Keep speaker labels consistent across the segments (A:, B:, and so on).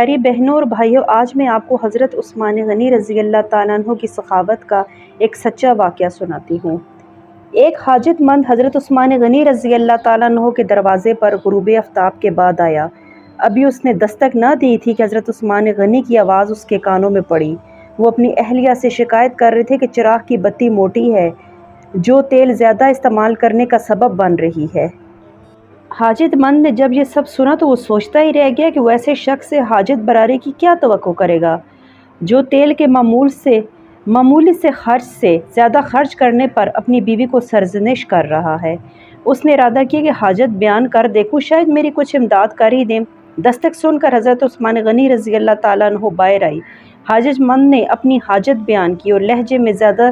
A: پیاری بہنوں اور بھائیوں، آج میں آپ کو حضرت عثمان غنی رضی اللہ تعالیٰ عنہ کی سخاوت کا ایک سچا واقعہ سناتی ہوں۔ ایک حاجت مند حضرت عثمان غنی رضی اللہ تعالیٰ عنہ کے دروازے پر غروب آفتاب کے بعد آیا۔ ابھی اس نے دستک نہ دی تھی کہ حضرت عثمان غنی کی آواز اس کے کانوں میں پڑی۔ وہ اپنی اہلیہ سے شکایت کر رہے تھے کہ چراغ کی بتی موٹی ہے، جو تیل زیادہ استعمال کرنے کا سبب بن رہی ہے۔ حاجت مند نے جب یہ سب سنا تو وہ سوچتا ہی رہ گیا کہ وہ ایسے شخص سے حاجت براری کی کیا توقع کرے گا جو تیل کے معمولی سے خرچ سے زیادہ خرچ کرنے پر اپنی بیوی کو سرزنش کر رہا ہے۔ اس نے ارادہ کیا کہ حاجت بیان کر دیکھوں، شاید میری کچھ امداد کر ہی دیں۔ دستک سن کر حضرت عثمان غنی رضی اللہ تعالیٰ عنہ باہر آئی۔ حاجت مند نے اپنی حاجت بیان کی اور لہجے میں زیادہ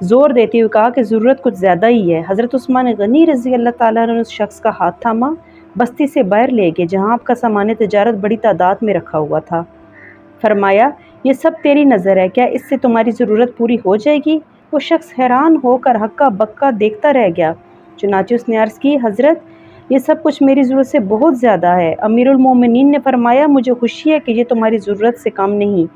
A: زور دیتے ہوئے کہا کہ ضرورت کچھ زیادہ ہی ہے۔ حضرت عثمان غنی رضی اللہ تعالیٰ عنہ نے اس شخص کا ہاتھ تھاما، بستی سے باہر لے گئے جہاں آپ کا سامان تجارت بڑی تعداد میں رکھا ہوا تھا۔ فرمایا، یہ سب تیری نظر ہے، کیا اس سے تمہاری ضرورت پوری ہو جائے گی؟ وہ شخص حیران ہو کر ہکا بکا دیکھتا رہ گیا۔ چنانچہ اس نے عرض کی، حضرت یہ سب کچھ میری ضرورت سے بہت زیادہ ہے۔ امیر المومنین نے فرمایا، مجھے خوشی ہے کہ یہ تمہاری ضرورت سے کم نہیں۔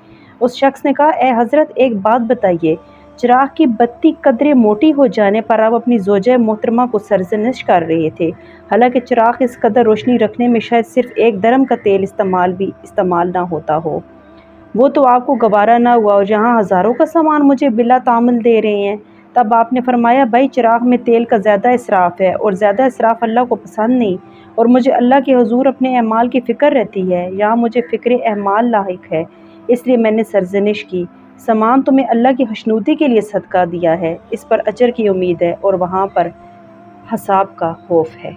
A: اس شخص نے کہا، اے حضرت ایک بات بتائیے، چراغ کی بتی قدرے موٹی ہو جانے پر آپ اپنی زوجہ محترمہ کو سرزنش کر رہے تھے، حالانکہ چراغ اس قدر روشنی رکھنے میں شاید صرف 1 درم کا تیل استعمال نہ ہوتا ہو۔ وہ تو آپ کو گوارا نہ ہوا اور جہاں ہزاروں کا سامان مجھے بلا تعامل دے رہے ہیں۔ تب آپ نے فرمایا، بھائی چراغ میں تیل کا زیادہ اسراف ہے اور زیادہ اسراف اللہ کو پسند نہیں، اور مجھے اللہ کے حضور اپنے اعمال کی فکر رہتی ہے، یہاں مجھے فکر اعمال لاحق ہے، اس لیے میں نے سرزنش کی۔ سامان تمہیں اللہ کی خوشنودی کے لیے صدقہ دیا ہے، اس پر اجر کی امید ہے اور وہاں پر حساب کا خوف ہے۔